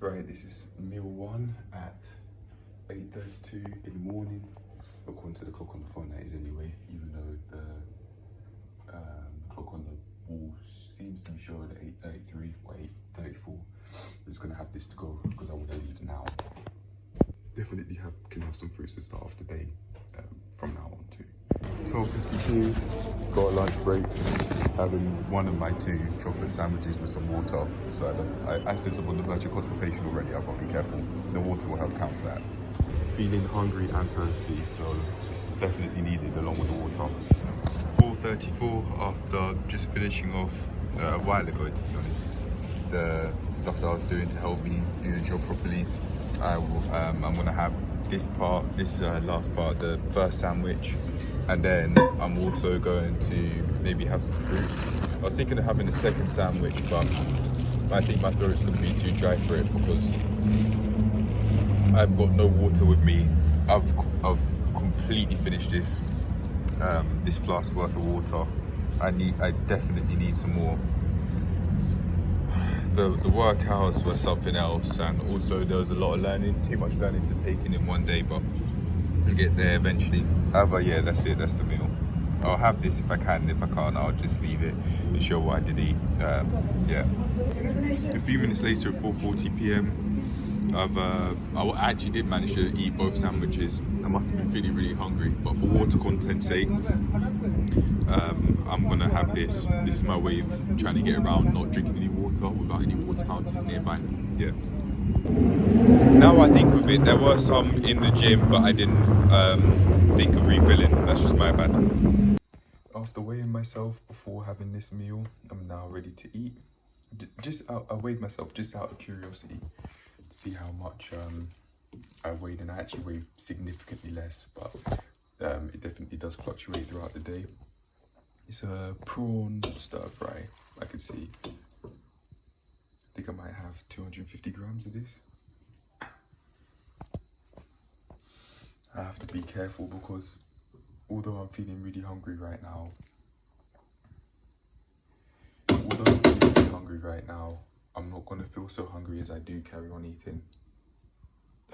Right, this is meal one at 8:32 in the morning. According to the clock on the phone, that is anyway, even though the clock on the wall seems to be showing 8:33 or 8:34. I'm just gonna have this to go because I want to leave now. Definitely can have some fruits to start off the day from now on too. 12:52, got a lunch break, having one of my 2 chocolate sandwiches with some water. So since I'm on the verge of constipation already, I've got to be careful. The water will help counter that. Feeling hungry and thirsty, so this is definitely needed along with the water. 4:34 after just finishing off a while ago, to be honest, the stuff that I was doing to help me do the job properly. I'm gonna have this last part, the first sandwich, and then I'm also going to maybe have some fruit. I was thinking of having a second sandwich, but I think my throat's gonna be too dry for it because I've got no water with me. I've completely finished this flask worth of water. I definitely need some more. The workouts were something else, and also there was a lot of learning, too much learning to take in one day, but we'll get there eventually. However, yeah, that's it, that's the meal. I'll have this if I can. If I can't, I'll just leave it and show what I did eat. Yeah. A few minutes later at 4:40 p.m, I actually did manage to eat both sandwiches. I must have been feeling really hungry, but for water content's sake, I'm gonna have this. This is my way of trying to get around not drinking any water without any water fountains nearby. Yeah. Now I think of it, there were some in the gym, but I didn't think of refilling. That's just my bad. After weighing myself before having this meal, I'm now ready to eat. I weighed myself just out of curiosity to see how much I weighed, and I actually weighed significantly less, but it definitely does fluctuate throughout the day. It's a prawn stir fry. I can see. I think I might have 250 grams of this. I have to be careful because although I'm feeling really hungry right now, I'm not going to feel so hungry as I do carry on eating.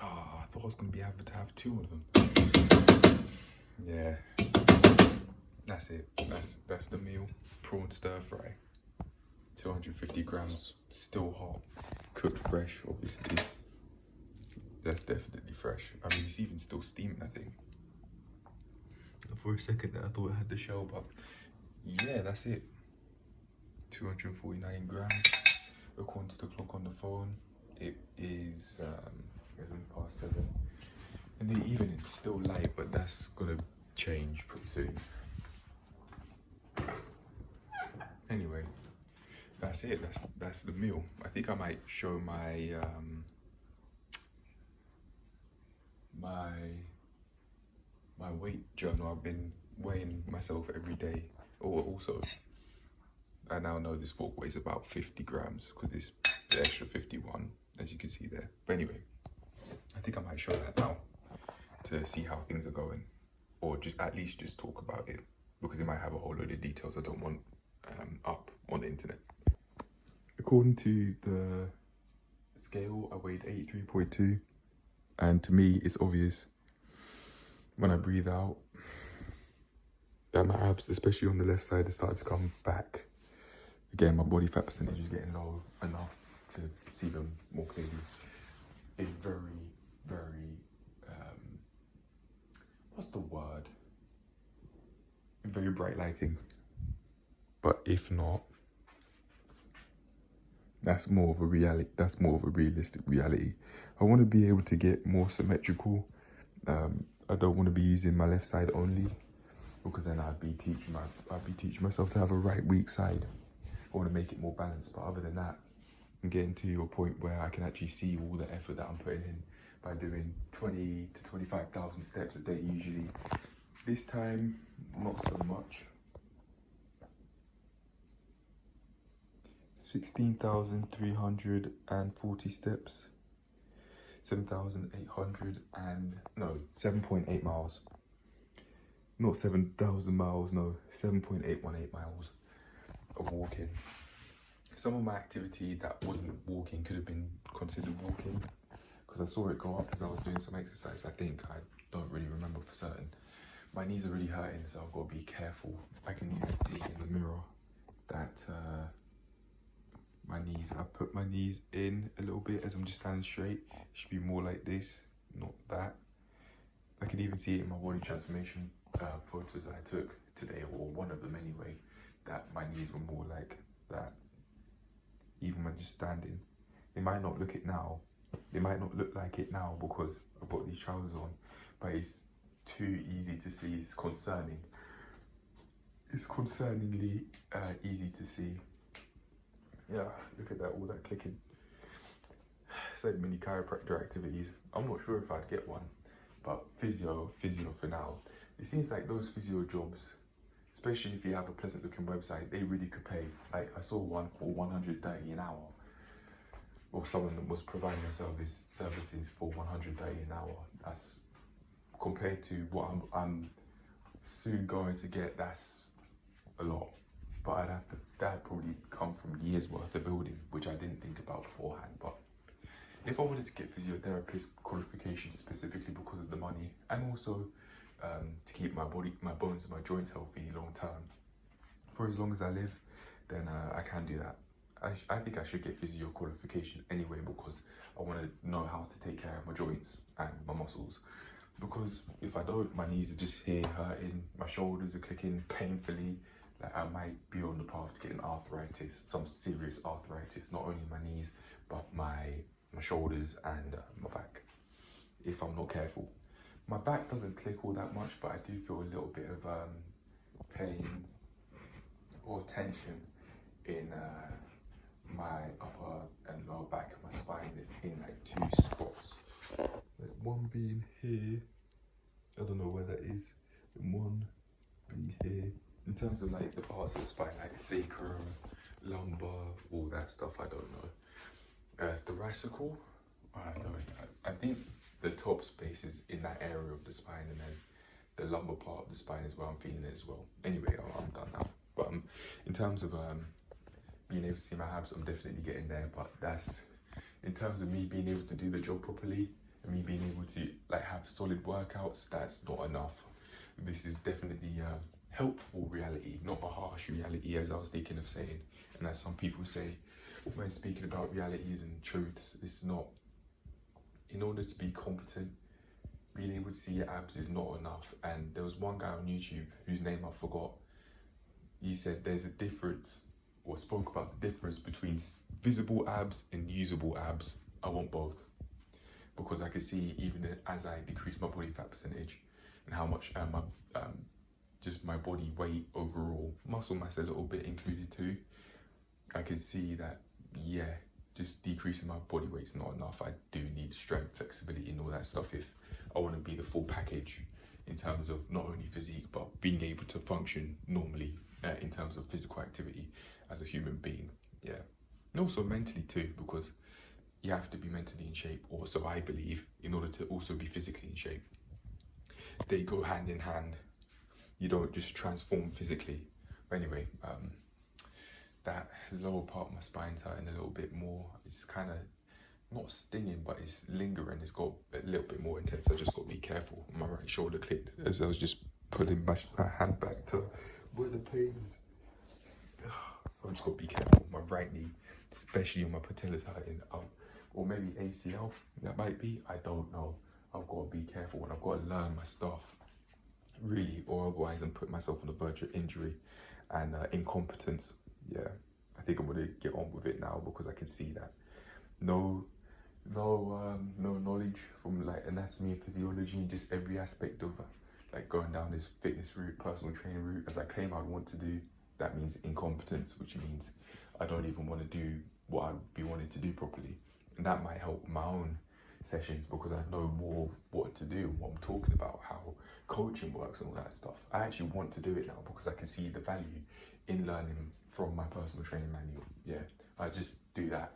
I thought I was going to be able to have 2 of them. Yeah, that's it. That's the meal. Prawn stir fry. 250 grams, still hot, cooked fresh, obviously. That's definitely fresh. I mean, it's even still steaming, I think. For a second there, I thought it had the shell, but yeah, that's it. 249 grams. According to the clock on the phone, it is 7:11. In the evening, it's still light, but that's gonna change pretty soon. Anyway, that's it. That's the meal. I think I might show my my weight journal. I've been weighing myself every day. Also, I now know this fork weighs about 50 grams because it's the extra 51, as you can see there. But anyway, I think I might show that now to see how things are going, or just at least just talk about it, because it might have a whole load of details I don't want up on the internet. According to the scale, I weighed 83.2, and to me it's obvious when I breathe out that my abs, especially on the left side, have started to come back. Again, my body fat percentage is getting low enough to see them more clearly. It's very, very, what's the word? Very bright lighting. But if not, that's more of a reality. That's more of a realistic reality. I want to be able to get more symmetrical. I don't want to be using my left side only, because then I'd be teaching myself to have a right weak side. I want to make it more balanced, but other than that, I'm getting to a point where I can actually see all the effort that I'm putting in by doing 20 to 25,000 steps a day usually. This time, not so much. 16,340 steps. 7.8 miles. Not 7,000 miles, no, 7.818 miles of walking. Some of my activity that wasn't walking could have been considered walking because I saw it go up as I was doing some exercise. I don't really remember for certain. My knees are really hurting, so I've got to be careful. I can even see in the mirror that my knees, I put my knees in a little bit as I'm just standing straight. It should be more like this, not that. I can even see it in my body transformation photos I took today, or one of them anyway, that my knees were more like that. Even when just standing. They might not look it now. They might not look like it now because I've got these trousers on, but it's too easy to see. It's concerning. It's concerningly easy to see. Yeah, look at that, all that clicking. So many chiropractor activities. I'm not sure if I'd get one, but physio for now. It seems like those physio jobs, especially if you have a pleasant looking website, they really could pay. Like I saw one for 130 an hour, or someone that was providing their services for 130 an hour. That's compared to what I'm soon going to get. That's a lot, but that'd probably come from years worth of building, which I didn't think about beforehand. But if I wanted to get physiotherapist qualifications specifically because of the money, and also to keep my body, my bones and my joints healthy long term, for as long as I live, then I can do that. I think I should get physio qualification anyway, because I want to know how to take care of my joints and my muscles. Because if I don't, my knees are just here hurting, my shoulders are clicking painfully. Like I might be on the path to getting arthritis, some serious arthritis, not only my knees, but my shoulders and my back, if I'm not careful. My back doesn't click all that much, but I do feel a little bit of pain or tension in my upper and lower back of my spine. Is in like 2 spots. Like one being here, I don't know where that is, and one being here. In terms of like the parts of the spine, like sacrum, lumbar, all that stuff, I don't know. Thoracical, I think the top space is in that area of the spine, and then the lumbar part of the spine is where I'm feeling it as well. Anyway, I'm done now. But in terms of being able to see my abs, I'm definitely getting there. But that's in terms of me being able to do the job properly and me being able to like have solid workouts. That's not enough. This is definitely helpful reality, not a harsh reality, as I was thinking of saying, and as some people say when speaking about realities and truths. It's not. In order to be competent, being able to see your abs is not enough. And there was one guy on YouTube whose name I forgot. He said there's a difference, or spoke about the difference between visible abs and usable abs. I want both, because I can see even as I decrease my body fat percentage and how much just my body weight overall, muscle mass a little bit included too, I can see that, yeah, just decreasing my body weight's not enough. I do need strength, flexibility and all that stuff if I want to be the full package in terms of not only physique, but being able to function normally in terms of physical activity as a human being, yeah. And also mentally too, because you have to be mentally in shape, or so I believe, in order to also be physically in shape. They go hand in hand. You don't just transform physically. But anyway, that lower part of my spine's hurting a little bit more. It's kind of not stinging, but it's lingering. It's got a little bit more intense. I just got to be careful. My right shoulder clicked as I was just putting my hand back to where the pain is. I've just got to be careful. My right knee, especially on my patella's hurting. Or maybe ACL, that might be. I don't know. I've got to be careful, and I've got to learn my stuff, really, or otherwise I'm putting myself on the verge of injury and incompetence. Yeah, I think I'm gonna get on with it now, because I can see that no knowledge from like anatomy and physiology and just every aspect of like going down this fitness route, personal training route, as I claim I want to do. That means incompetence, which means I don't even want to do what I'd be wanting to do properly, and that might help my own sessions, because I know more of what to do, what I'm talking about, how coaching works and all that stuff. I actually want to do it now because I can see the value in learning from my personal training manual. Yeah, I just do that.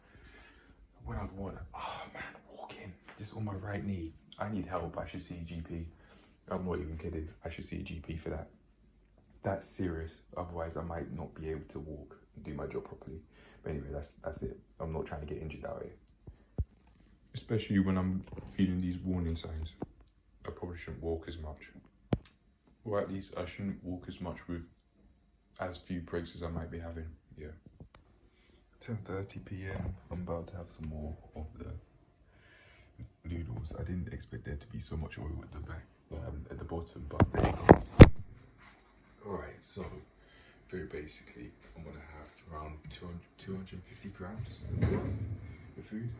When I'd want, oh man, walking, just on my right knee. I need help. I should see a GP. I'm not even kidding. I should see a GP for that. That's serious. Otherwise, I might not be able to walk and do my job properly. But anyway, that's it. I'm not trying to get injured out here. especially when I'm feeling these warning signs. I probably shouldn't walk as much, or at least I shouldn't walk as much with as few breaks as I might be having. Yeah. 10:30 p.m. I'm about to have some more of the noodles. I didn't expect there to be so much oil at the back, at the bottom, but there you go. Alright, so very basically, I'm gonna have around 250 grams of food.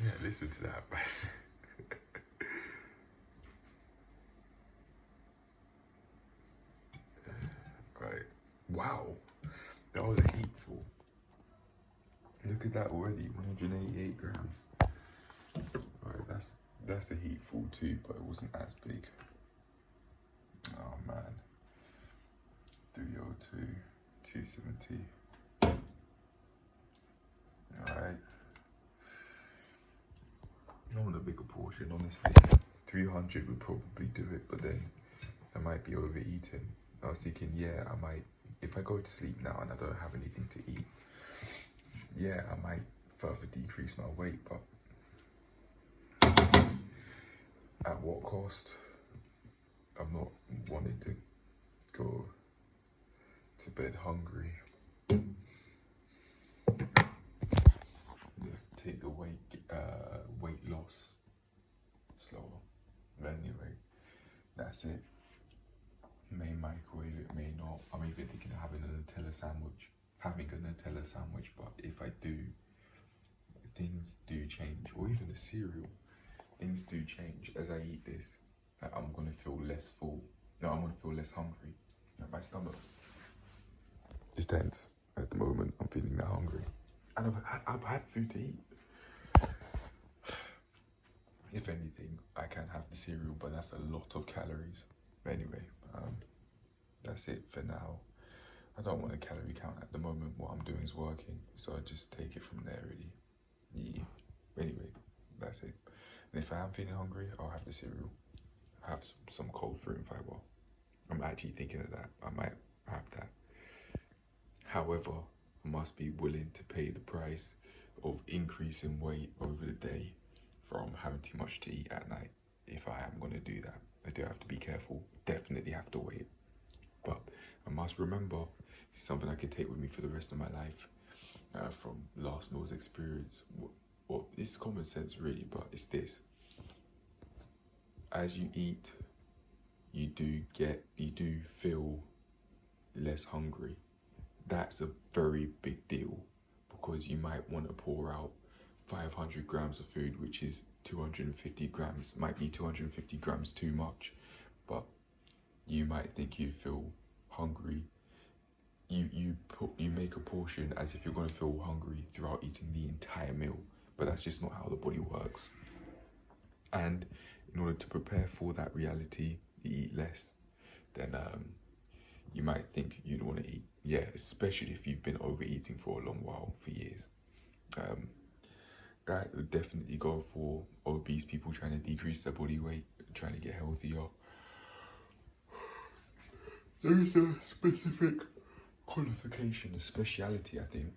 Yeah, listen to that. Right, wow, that was a heapful. Look at that already, 188 grams. Alright, that's a heapful too, but it wasn't as big. Oh man. 302, 270. Alright. I want a bigger portion, honestly. 300 would probably do it, but then I might be overeating. I was thinking, yeah, I might, if I go to sleep now and I don't have anything to eat, yeah, I might further decrease my weight, but at what cost? I'm not wanting to go to bed hungry. Take the weight loss slower. But anyway, that's it. May microwave it, may not. I'm even thinking of having a Nutella sandwich. But if I do, things do change. Or even a cereal. Things do change as I eat this. I'm gonna feel less full. No, I'm gonna feel less hungry. My stomach is tense at the moment. I'm feeling that hungry, and I've had food to eat. If anything, I can have the cereal, but that's a lot of calories. But anyway, that's it for now. I don't want a calorie count at the moment. What I'm doing is working, so I just take it from there, really. Yeah. Anyway, that's it. And if I am feeling hungry, I'll have the cereal. Have some cold fruit and fiber. I'm actually thinking of that. I might have that. However, I must be willing to pay the price of increasing weight over the day from having too much to eat at night. If I am going to do that, I do have to be careful. Definitely have to wait. But I must remember, it's something I can take with me for the rest of my life from last Noah's experience. Well, it's common sense really, but it's this. As you eat, you do feel less hungry. That's a very big deal, because you might want to pour out 500 grams of food, which is 250 grams, might be 250 grams too much, but you might think you feel hungry. You make a portion as if you're going to feel hungry throughout eating the entire meal, but that's just not how the body works. And in order to prepare for that reality, you eat less. Then you might think you'd want to eat. Yeah, especially if you've been overeating for a long while, for years. That would definitely go for obese people trying to decrease their body weight, trying to get healthier. There is a specific qualification, a speciality, I think,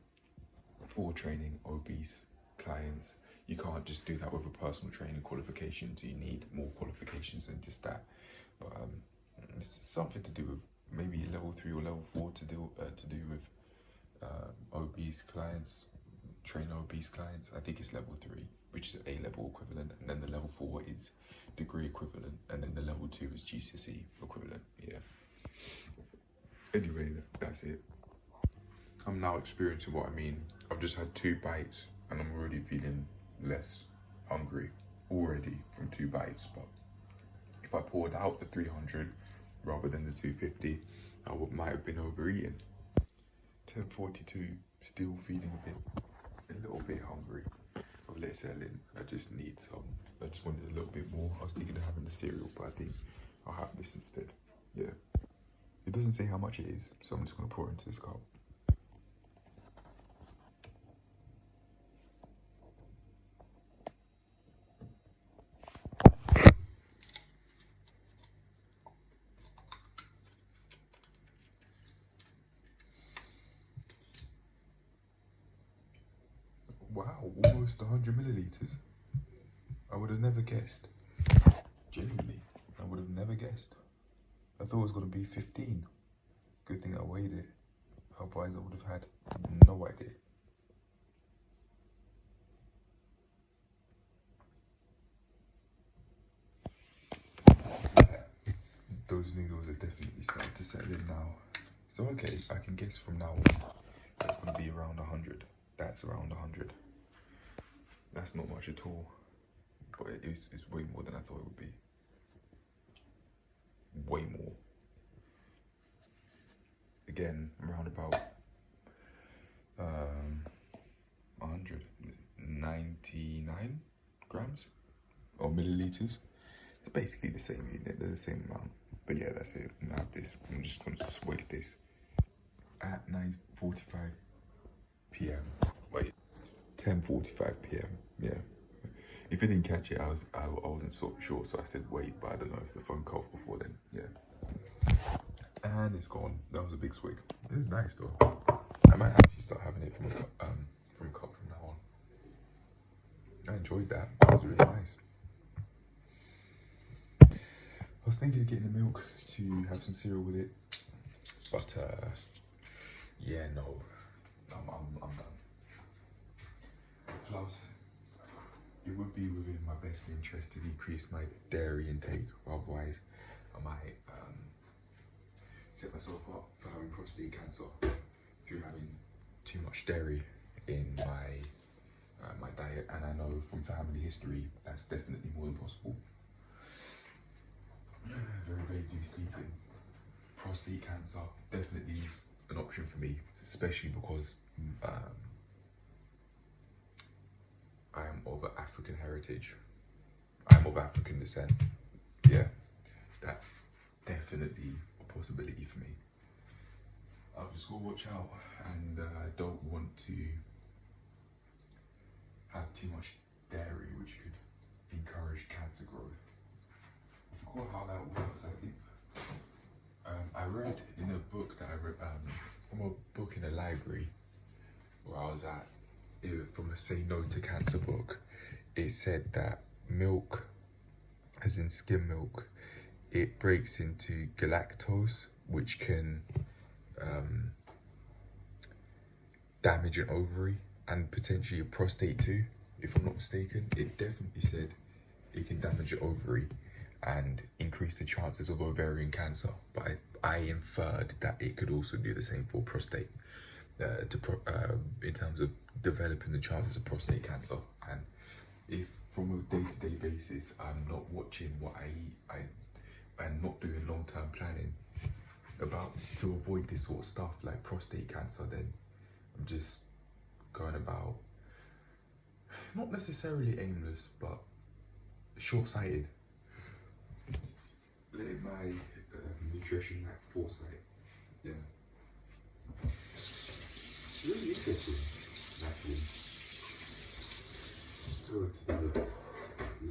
for training obese clients. You can't just do that with a personal training qualification. You need more qualifications than just that. But it's something to do with maybe level 3 or level 4 to do with obese clients, train obese clients. I think it's level 3, which is A-level equivalent, and then the level 4 is degree equivalent, and then the level 2 is GCSE equivalent. Yeah. Anyway, that's it. I'm now experiencing what I mean. I've just had 2 bites and I'm already feeling less hungry already from 2 bites. But if I poured out the 300 rather than the 250, I might have been overeating. 10:42, still feeling a little bit hungry. Of let's sell in. I just wanted a little bit more. I was thinking of having the cereal, but I think I'll have this instead. Yeah. It doesn't say how much it is, so I'm just gonna pour it into this cup. wow, almost 100 milliliters. I would have never guessed. Genuinely, I would have never guessed. I thought it was going to be 15. Good thing I weighed it. Otherwise, I would have had no idea. Those noodles are definitely starting to settle in now. So okay, I can guess from now on, that's going to be around 100. That's around 100. That's not much at all. But it's way more than I thought it would be. Way more. Again, around about 199 grams or milliliters. It's basically the same unit, they're the same amount. But yeah, that's it. I'm gonna have this. I'm just gonna swig this at 9:45 p.m. Wait, 10:45 p.m. Yeah. If you didn't catch it, I wasn't so sure, so I said wait, but I don't know if the phone cut off before then. Yeah. And it's gone. That was a big swig. It was nice though. I might actually start having it from a cup from now on. I enjoyed that. It was really nice. I was thinking of getting the milk to have some cereal with it, but yeah, no, I'm done. Plus, it would be within my best interest to decrease my dairy intake. Otherwise, I might set myself up for having prostate cancer through having too much dairy in my diet. And I know from family history that's definitely more than possible. Very vaguely speaking, prostate cancer definitely is an option for me, especially because I am of African heritage. I'm of African descent. Yeah, that's definitely a possibility for me. I've just got to watch out, and I don't want to have too much dairy, which could encourage cancer growth. I forgot how that works. I think I read in a book that I read from a book in a library where I was at, from a Say No to Cancer book. It said that milk, as in skim milk, it breaks into galactose, which can damage an ovary and potentially a prostate too, if I'm not mistaken. It definitely said it can damage your ovary and increase the chances of ovarian cancer, but I inferred that it could also do the same for prostate, in terms of developing the chances of prostate cancer. And if from a day-to-day basis I'm not watching what I eat, and not doing long-term planning to avoid this sort of stuff like prostate cancer, then I'm just going about, not necessarily aimless, but short-sighted. Letting my nutrition lack foresight. Yeah. It's really interesting, actually. Go to the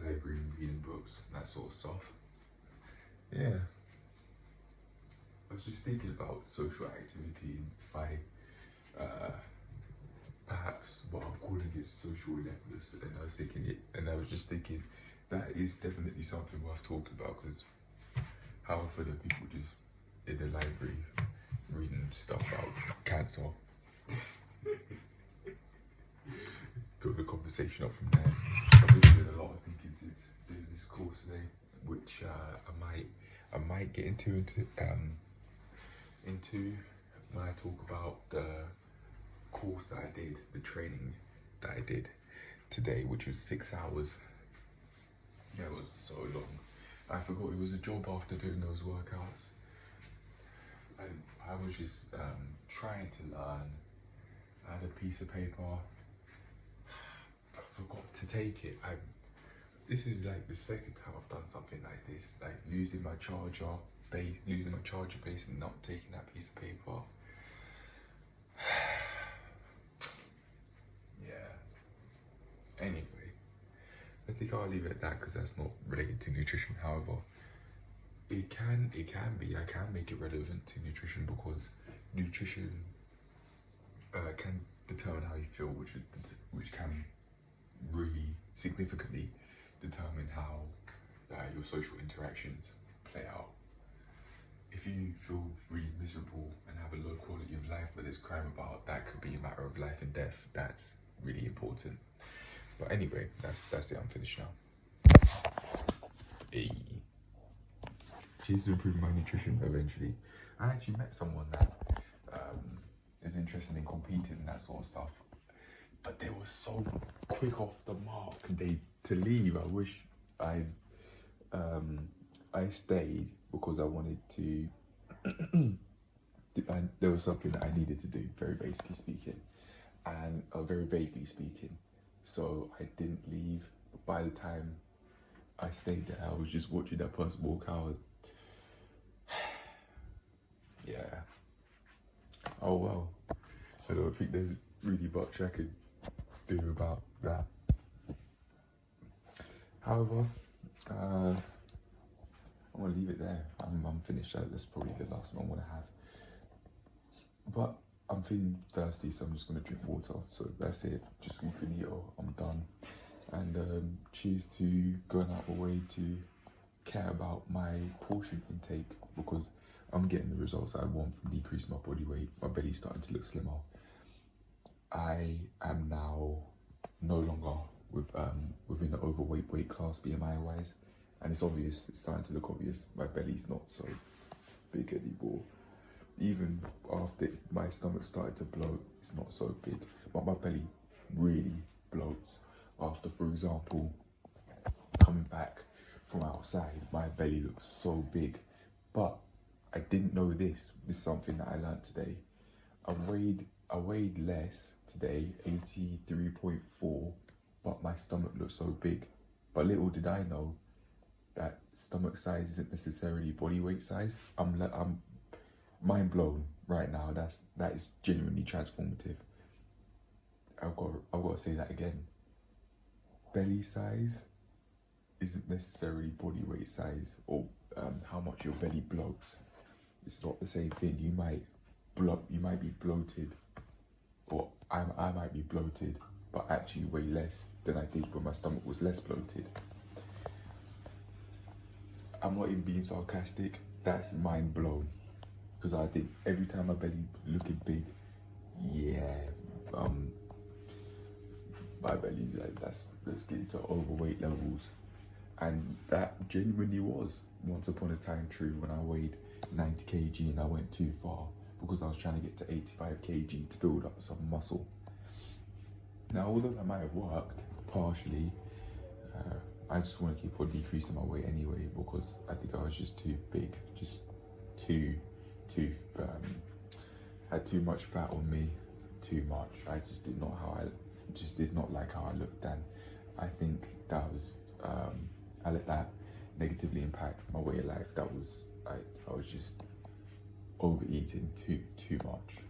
library and reading books, that sort of stuff. Yeah. I was just thinking about social activity by perhaps what I'm calling it social ineptness, and I was just thinking that is definitely something worth talking about, because how often are people just in the library reading stuff about cancer? Build the conversation up from there. I've been doing a lot of thinking since doing this course today, which I might get into when I talk about the course that I did, the training that I did today, which was 6 hours. Yeah, it was so long. I forgot it was a job after doing those workouts. I was just trying to learn. I had a piece of paper. I forgot to take it. This is like the second time I've done something like this, like losing my charger base and not taking that piece of paper. Yeah. Anyway, I think I'll leave it at that because that's not related to nutrition. However, I can make it relevant to nutrition, because nutrition can determine how you feel, which can really significantly determine how your social interactions play out. If you feel really miserable and have a low quality of life where there's crime about, that could be a matter of life and death. That's really important. But anyway, that's it. I'm finished now. Hey. Cheers to improving my nutrition eventually. I actually met someone that is interested in competing and that sort of stuff, but they were so quick off the mark to leave. I wish I stayed because I wanted to. There was something that I needed to do, very basically speaking, and very vaguely speaking. So I didn't leave. But by the time I stayed there, I was just watching that person walk out. Yeah. Oh well. I don't think there's really much I could do about that. However, I'm gonna leave it there. I'm finished. That's probably the last one I'm gonna have. But I'm feeling thirsty, so I'm just gonna drink water. So that's it. Just finito. I'm done. And cheers to going out the way to care about my portion intake, because I'm getting the results I want from decreasing my body weight. My belly's starting to look slimmer. I am now no longer within the overweight weight class BMI wise, and it's obvious. It's starting to look obvious. My belly's not so big anymore. Even after my stomach started to bloat, it's not so big. But my belly really bloats. After, for example, coming back from outside, my belly looks so big. But I didn't know this. This is something that I learned today. I weighed less today, 83.4, but my stomach looked so big. But little did I know that stomach size isn't necessarily body weight size. I'm mind blown right now. That is genuinely transformative. I've got to say that again. Belly size isn't necessarily body weight size, or how much your belly bloats. It's not the same thing. You might be bloated, or I might be bloated, but actually weigh less than I did when my stomach was less bloated. I'm not even being sarcastic. That's mind blown, because I think every time my belly looking big, my belly's like that's getting to overweight levels, and that genuinely was once upon a time true when I weighed 90 kg and I went too far because I was trying to get to 85 kg to build up some muscle. Now, although that might have worked partially, I just want to keep on decreasing my weight anyway, because I think I was just too big, just too had too much fat on me, too much. I just did not like how I looked, and I think that was I let that negatively impact my way of life. I was just overeating too much,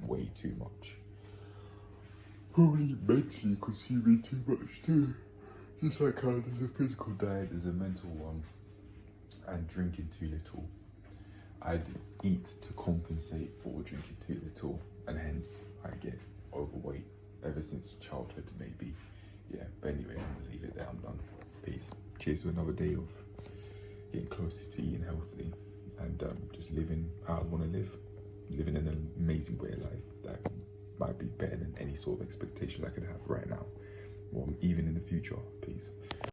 way too much. Probably mentally consuming too much too. Just like how there's a physical diet, there's a mental one, and drinking too little. I'd eat to compensate for drinking too little, and hence I get overweight ever since childhood, maybe. Yeah, but anyway, I'm gonna leave it there. I'm done. Peace. Cheers to another day of getting closer to eating healthily and just living how I want to live. Living an amazing way of life that might be better than any sort of expectation I could have right now, or even in the future. Peace.